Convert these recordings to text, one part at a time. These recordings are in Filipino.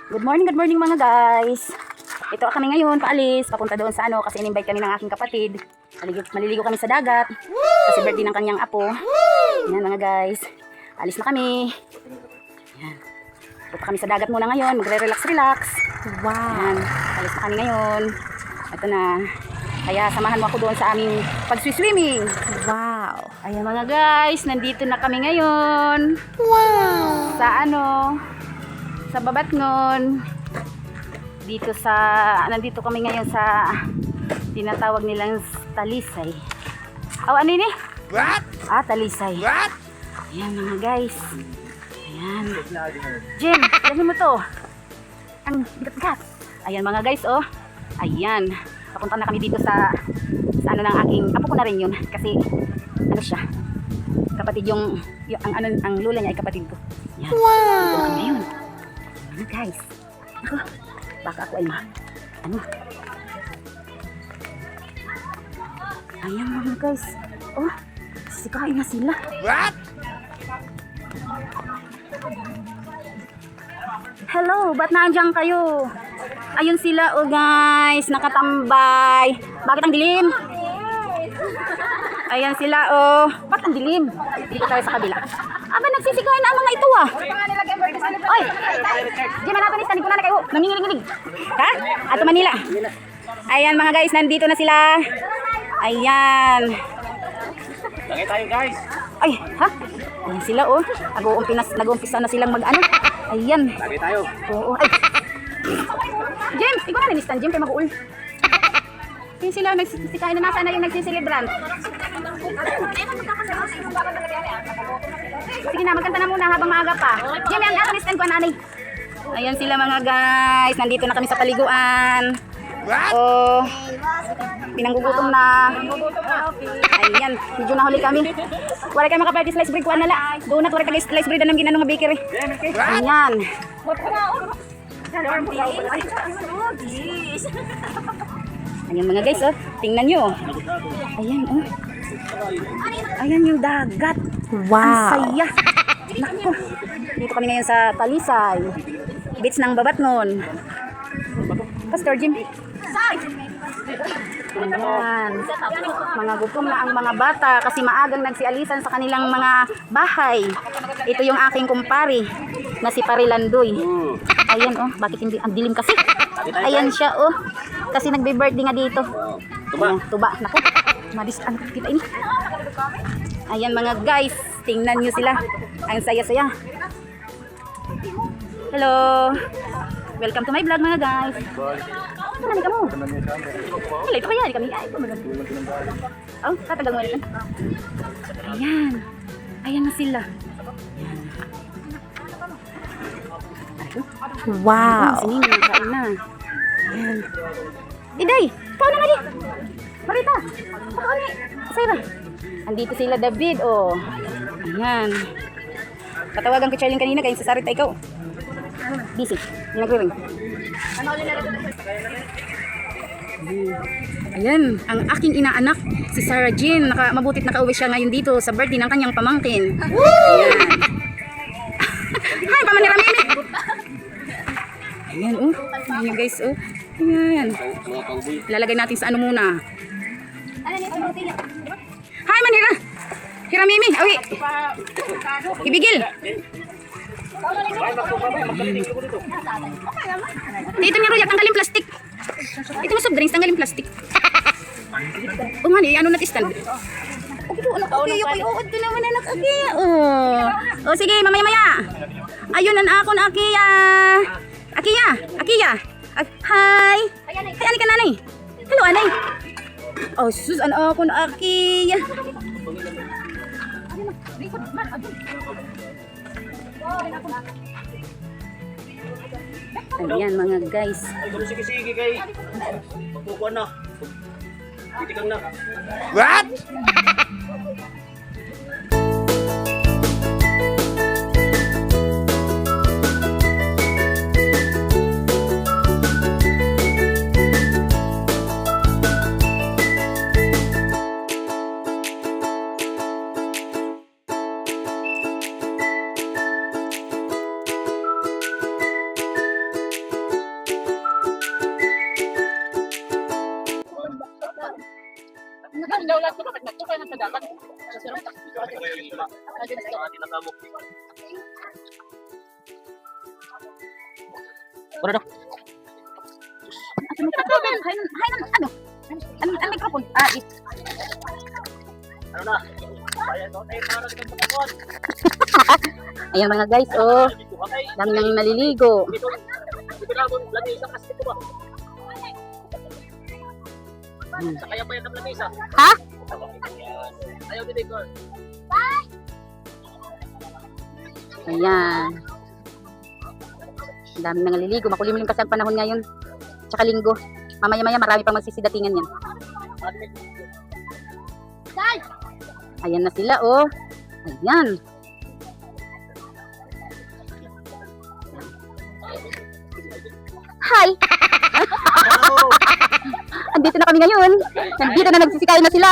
Good morning mga guys. Ito kami ngayon, paalis, papunta doon sa kasi in-invite kami ng aking kapatid. Maliligo kami sa dagat, kasi birthday ng kanyang apo. Yan mga guys, alis na kami. Yan. Punta kami sa dagat muna ngayon, magre-relax. Wow. Yan. Alis na kami ngayon. Ito na. Kaya samahan mo ako doon sa aming pag-swimming. Wow. Ayan mga guys, nandito na kami ngayon. Wow. Sa Babatngon. Nandito kami ngayon sa tinatawag nilang Talisay. Ano ini? What? Talisay. What? Ayan mga guys. Ayan. Jim, dali mo to. Ang bigat-bigat. Ayan mga guys, oh. Ayan. Papunta na kami dito sa ng aking apo ko na rin yun. Kasi, siya. Kapatid ang lula niya ay kapatid ko. Ayan. Wow. Dito kami ngayon. Ayan guys. Ako. Baka ako ay Ayan mga guys. Oh, sisikain na sila. What? Hello, ba't nandiyan kayo? Ayun sila, oh guys, nakatambay. Bakit ang dilim? Ayan sila, oh. Ba't ang dilim? Dito tayo sa kabila. Aba, nagsisikain na ang mga ito, ah. Oy, di manatanis, hindi ko na kayo. Nanginginig-inig. Ha? Ato Manila. Ayan mga guys, nandito na sila. Ayan. Langit tayo guys. Ay, ha? Ayan sila, oh. Nag-uumpisa na silang mag-ano. Ayan. Langit tayo. Oo, ay. Jim, ikaw na nilistan, Jim, kay mag-uul. Yun sila, nagsisikain na nasa na yung nagsisilibrant. Sige na, magkanta na muna habang maaga pa. Jim, yan, nilistan ko, nanay. Ayan sila mga guys, nandito na kami sa paliguan. What? Oh, pinanggugutom na. Ayan, medyo nahuli kami. Wala kayo makapaliti slice bread, kuha nala. Doon na, wala kayo slice bread na ng ginanong bakery. Ayan. Ayan mga guys, oh. Tingnan nyo. Ayan, oh. Ayan yung dagat. Wow. Ang saya. Naku. Dito kami ngayon sa Talisay. Beach ng Babatngon. Pastor Jim. Ayan. Mga gutom na ang mga bata kasi maagang nagsialisan sa kanilang mga bahay. Ito yung aking kumpari na si Parilandoy. Ayan, oh. Bakit hindi? Ang dilim kasi. Ayan siya, oh. Kasi nagbe-birthday nga dito. Ayan, tuba. Naku. Madis, ano kita ini? Ayan mga guys. Tingnan nyo sila. Ang saya-saya. Hello. Welcome to my vlog mga guys. Ito na ka mo. Wala, ito kaya. Di kami. Ay, ito maganda. Oh, tatagal mo rin. Ayan. Ayan na sila. Wow. Sini nakain na. Ayan. Iday, kau na nga di. Marita. Ako ni. Sayra. Andito sila David, oh. Ayan. Patawagan ko Charlene kanina kaya sa Sarita ikaw. Busy. Hindi nagre-ring. Ayan, ang aking inaanak, si Sarah Jean. Mabutit nakauwi siya ngayon dito sa birthday ng kanyang pamangkin. Ayan. Hi, pamanira-mimi. Ayan, oh. Ayan guys, oh. Ayan. Lalagay natin sa ano muna. Hi, manira. Hiramimi, awi. Ibigil. Dito ni Roya, tanggalin plastik. Ito mo soft drinks, tanggalin plastik. Oh, mani, ano natin stand? Okay, ito naman anak Akiya. Oh, sige, mamaya-maya. Ayun ang ako na Akiya. Akiya. Hi. Hi, ani ka nanay. Hello, anay. Oh, sus, ano ako na Akiya. Ayan mga guys. Sige kay. Pagkukuan na. Titikang na. What? Ano daw? Ang microphone. Ah, Ano na? Ayan, no? Tayo para sa pagkakon. ayan mga guys, oh. Dami nang naliligo. Dito na ako, lamisa kasi ito ba? Sa kaya pa yan ng lamisa. Ha? Ayaw din ito. Ayan. Ang dami nang naliligo. Makulimlim kasi ang panahon ngayon. Tsaka linggo. Mamaya-maya marami pang magsisidatingan yan. Ayan na sila, oh. Ayan. Hi! Andito na kami ngayon. Nandito na nagsisikain na sila.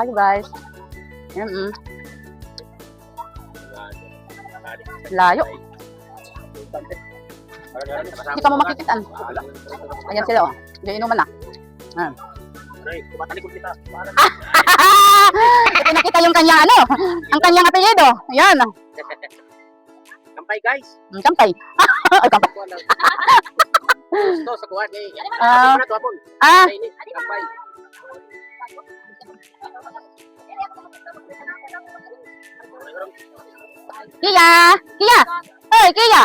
Tayo guys. Ayan, layo. Hindi ka mo makikitaan. Ayan sila, oh. Diyan inuman na. Ayan. Tumatalikod kita. Ito nakita yung kanya ano. Ang kanyang apelyido. Ayan. Kampay guys. Kampay. Ay, kampay. Ito sa kuwan eh. Ah. Kampay. Kia! Kia! Hoy, Kia!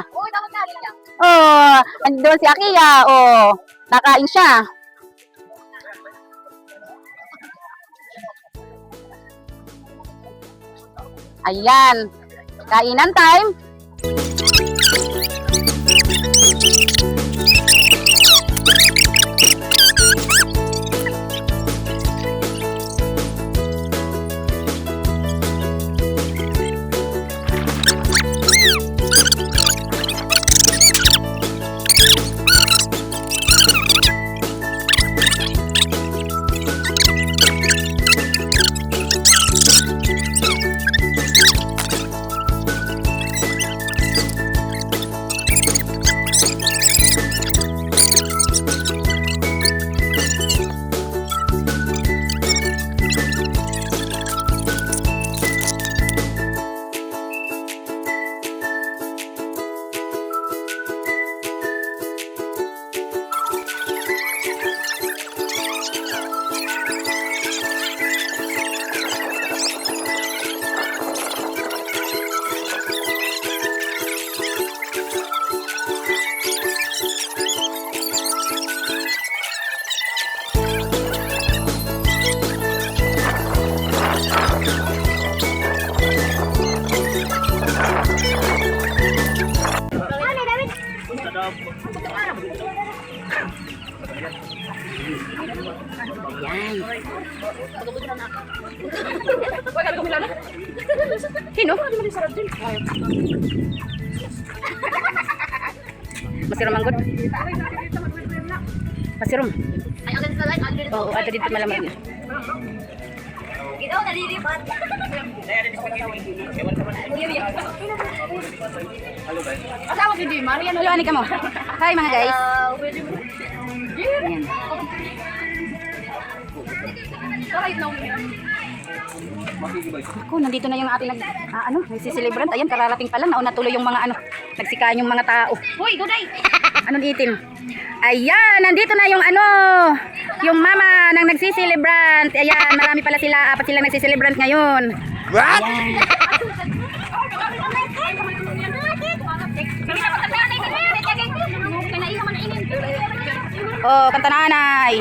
Oh, andun si Kia. Oh, nakain siya. Ayan. Kainan time. Ayan. Sino? Masirom ang good. Masirom. Oo, ato dito malamang niya. Ikaw nalilipat. Asawa si Di Maria. Hello, ani ka mo. Hi mga guys. Ayan. Ako, nandito na yung ating nagsiselebrant. Ayan, kararating pala. Nauna tuloy yung mga nagsikain yung mga tao. Hoy, Duday. Anong itim? Ayan, nandito na yung yung mama ng nagsiselebrant. Ayan, marami pala sila. Apat sila nagsiselebrant ngayon. What? Ayan. Oh, kanta nanay.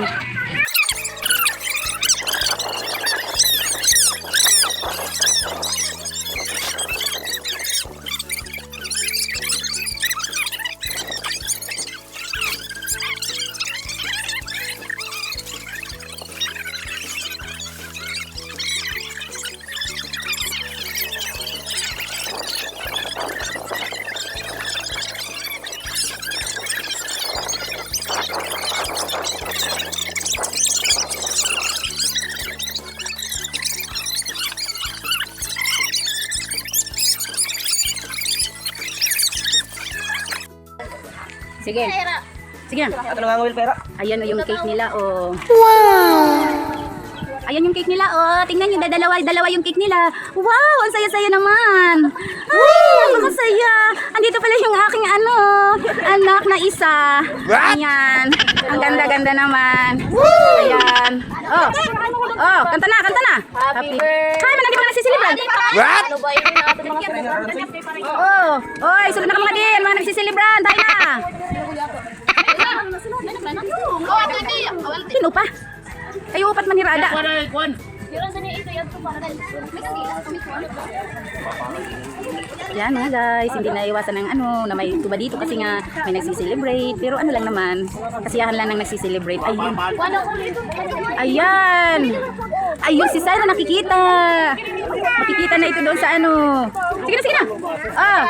Sige. Sige na. Ato na nga ngawil pera. Ayan o yung cake nila, oh. Wow! Ayan yung cake nila, oh. Tingnan nyo, dalawa yung cake nila. Wow! Ang saya-saya naman. Ay, napakasaya. Andito pala yung aking anak na isa. Ayan. Ang ganda-ganda naman. Ayan. Oh. Oh, kanta na, kanta na. Happy birthday. Hi, man, hindi pa ka nagsisilibrad. What? Oh. Oy, sunod na ka mga din. Mga nagsisilibran. Tayo na. Sino pa? Ay, upat manirada. Yan nga guys, hindi na iwasan ng na may tuba dito kasi nga may nagsiselebrate. Pero ano lang naman, kasiyahan lang ng nagsiselebrate. Ayun. Ayan. Ayun, si Sarah nakikita. Makikita na ito doon sa Sige na, sige na. Ah.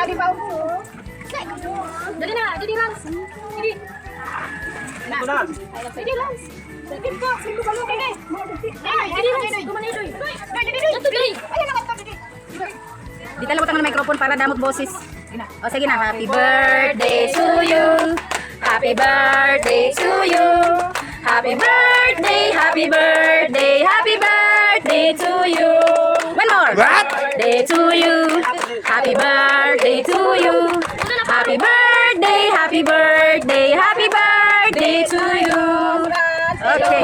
Dali na, dali Lance. Dali. Ito na. Dali Lance. Dali ka, sino ba yung kene? Dali Lance, kumanidoy. Dali. Ayun na dali. Di talabot ang microphone para damot boses. O sige na, happy birthday to you. Happy birthday to you. Happy birthday, happy birthday, happy birthday to you. One more. What? Birthday to you. Happy birthday to you. Happy birthday, happy birthday, happy birthday to you. Okay. Okay,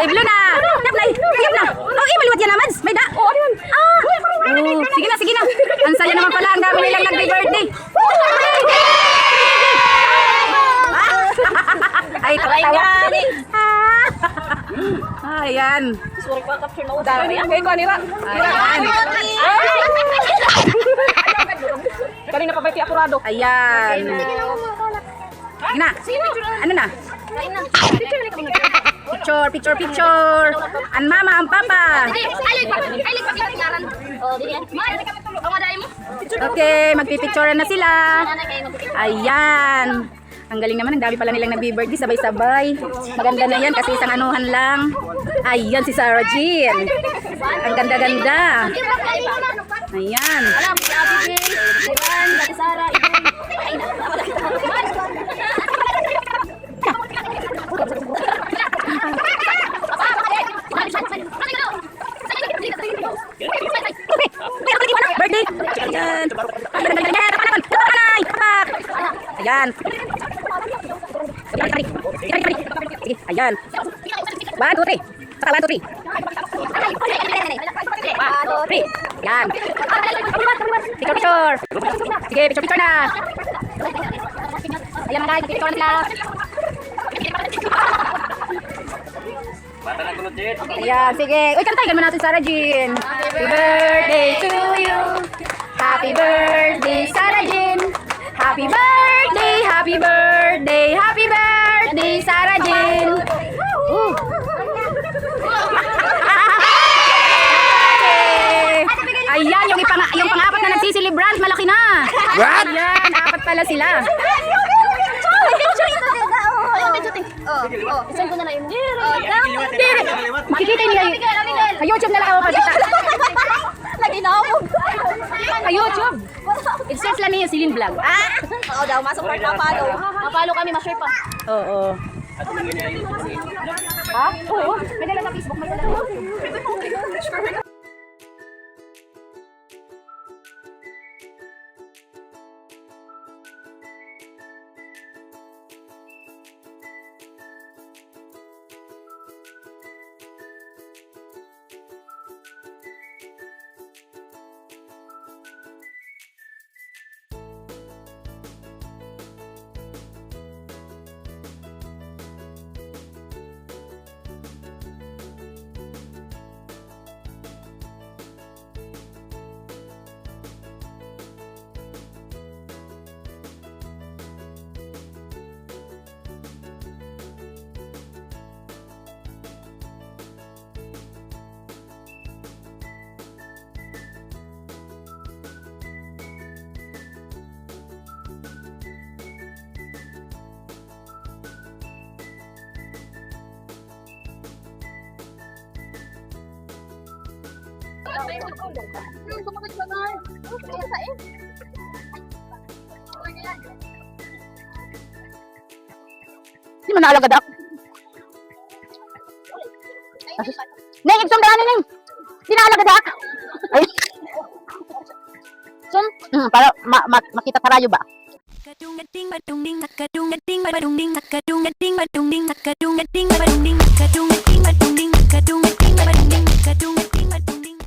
blue na. Naplay. Ayun na. Oh, maliwat yan naman. May da. Oh, ano yun? Ah. Oh, sige na, sige na. Ang saya naman pala. Ang dami nilang nag-birthday. Ay, tawa. Ayan. Sorry pa, capture na Dami. Okay, ko nila. Ayan. Kanina pa ba iti akurado? Ayan. Sige na. Ano na? Picture, picture. Ang mama, ang papa. Okay, magpipicturean na sila. Ayan. Ang galing naman, ang dami pala nilang nag-birthday, sabay-sabay. Maganda na yan kasi isang lang. Ayan si Sarah Jean. Ang ganda-ganda. Ayan. Alam, si Abigail, si Ran, si Sarah, Birthday. Ayan. Ayan. Sige, ayan. 1, 2, 3. Saka 1, 2, 3. 1, 2, 3. Ayan. Picture, picture. Sige, picture, picture na. Ayan mga guys, picture na sila. Bata na kulot din. Ayan, sige. Uy, kantayin mo natin, Sarah Jean. Happy birthday to you. Happy birthday, Sarah Jean. Happy birthday, happy birthday, happy birthday, Sarah Jean. Ayan, yung pang-apat na nagsisilibrant, malaki na. What? Ayan, apat pala sila. isang ko na lang yung Makikita niya yun. Sa YouTube na lang ako pagkita. lagi na ako. Sa YouTube. I-search lang niya Celine Vlog. Oo daw, masuport na follow. Mapalo kami, ma-share pa. Oo. Ha? Oo. May dala sa Facebook, may dala. Sumakit ka na. Kaya sa eh. Di man naalaga dak. Neng, igsum daan neng. Di naalaga dak. Ay. Sum, para makita tarayo ba? Kadung-gading badung-ding, kadung-gading badung-ding, kadung-gading badung-ding, kadung-gading badung-ding, kadung-gading badung-ding, kadung-gading badung-ding, kadung-gading badung-ding.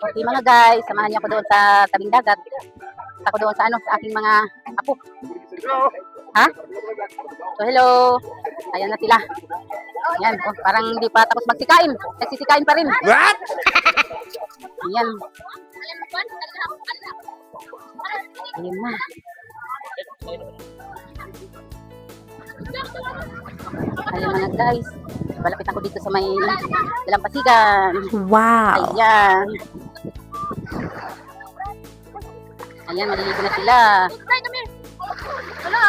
Okay mga guys, samahan niyo ako doon sa tabing dagat. Ako doon sa sa aking mga apo. Ha? So hello. Ayan na sila. Ayan, oh, parang hindi pa tapos magsikain. Nagsisikain pa rin. What? Ayan. Ayan na. Ayan mga guys. Malapit ako dito sa may dalampasigan. Wow. Ayan. Ayan, maliligo na sila. Tay kami. Wala,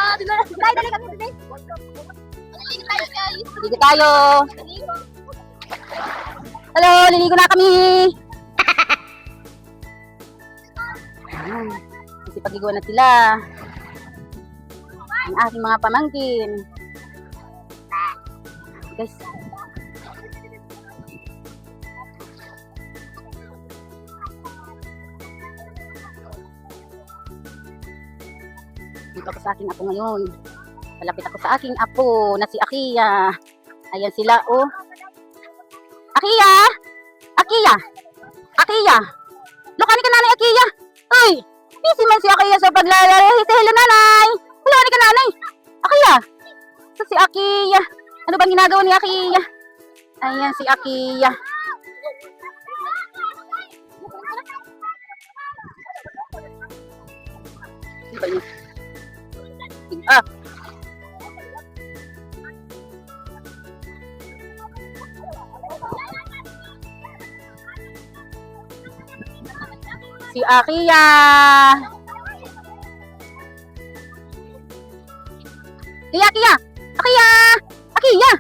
dali kami today. Naliligo tayo guys. Ligo tayo. Hello, liligo na kami. Ayan. Isipag-iguan na sila. Ang aking mga pamangkin. Guys. Dito ako sa aking apo ngayon. Malapit ako sa aking apo na si Akiya. Ayan sila, oh. Akiya! Akiya! Akiya! Lokani ka nanay, Akiya! Ay! Busy man si Akiya sa paglalaro. Say hello, nanay! Lokani ka nanay! Akiya! Ito si Akiya. Ano bang ginagawa ni Akiya? Ayan si Akiya. Ano ba yun? Ah! Si Akiya. Akiya, Akiya. Akiya. Akiya.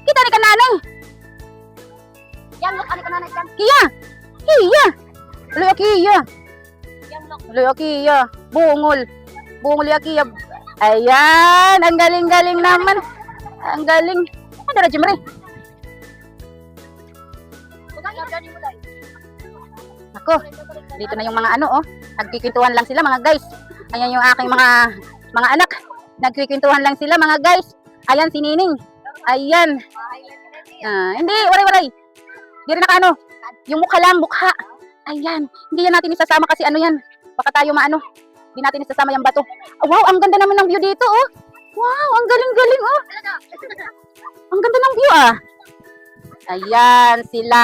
Kita ni kananay. Yan, look, ano ka nanay yan? Akiya. Akiya. Halo, Akiya. Yan, look. Halo, Akiya. Bungol. Bungol ni Akiya. Ayan. Ang galing-galing naman. Ang galing. Ano na, Jimre? Ako. Dito na yung mga ano, oh. Nagkikwentuhan lang sila, mga guys. Ayan yung aking mga anak. Nagkikwentuhan lang sila, mga guys. Ayan si Nining. Ayan. Hindi, waray-waray. Hindi rin naka ano. Yung mukha lang, mukha. Ayan. Hindi yan natin isasama kasi ano yan. Baka tayo maano. Hindi natin isasama yung bato. Oh, wow, ang ganda naman ng view dito, oh. Wow, ang galing-galing, oh. Ang ganda ng view, ah. Ayan sila.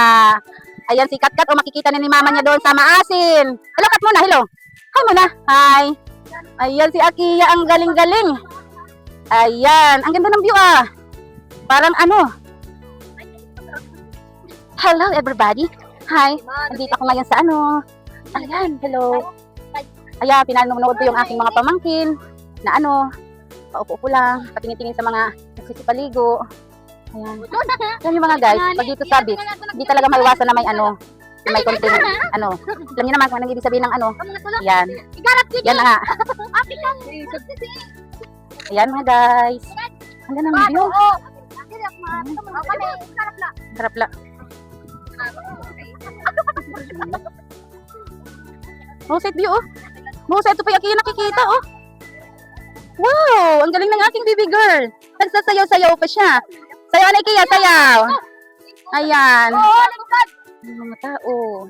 Ayan si Katkat, o makikita na ni mama niya doon sa maasin. Hello, Kat muna, hello. Hi muna, hi. Ayan si Akiya, ang galing-galing. Ayan, ang ganda ng view, ah. Parang ano. Hello, everybody. Hi, nandito ako ngayon sa ano. Ayan, hello. Ayan, pinanonood ko yung aking mga pamangkin na ano, paupo-upo lang, patingin-tingin sa mga nagsisipaligo. Ayan. Yan yung mga guys, pag dito sa beach, hindi talaga maiwasan na may ano, may konting ano. Alam niyo naman kung anong ibig sabihin ng ano. Yan. Yan na nga. Ayan mga guys. Ang ganda ng view. Sarap la. Mahusay view, oh. Mahusay, ito pa yung Akiya nakikita, oh. Wow! Ang galing ng aking baby girl. Nagsasayaw-sayaw pa siya. Sayaw na Akiya, sayaw. Ayan. Ang mga tao.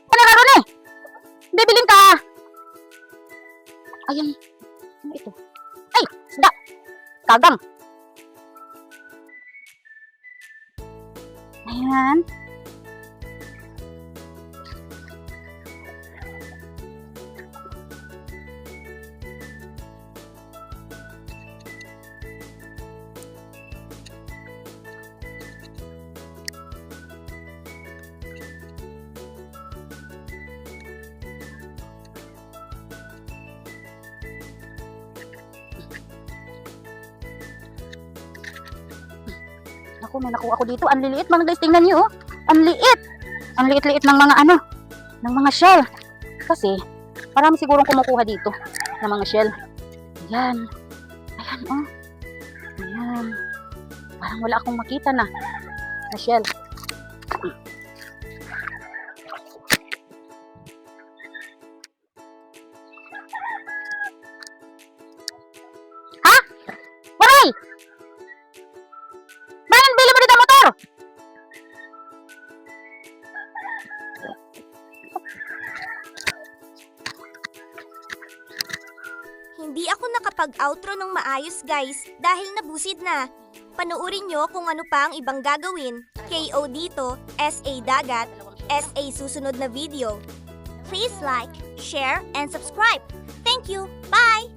Ano ka ron eh? Bibilin ka. Ayan. Ano ito? Ay! Isda! Kagang. Ayan. Ako, may nakuha ako dito. Ang liliit mga guys. Tingnan nyo, oh. Ang liit. Ang liit-liit ng mga ano. Ng mga shell. Kasi, marami sigurong kumukuha dito. Ng mga shell. Ayan. Ayan, oh. Ayan. Parang wala akong makita na. Na shell. Ha? Waray! Bili mo dito motor! Hindi ako nakapag-outro ng maayos guys dahil nabusid na. Panoorin nyo kung ano pa ang ibang gagawin. KO dito, SA Dagat, SA susunod na video. Please like, share, and subscribe. Thank you. Bye!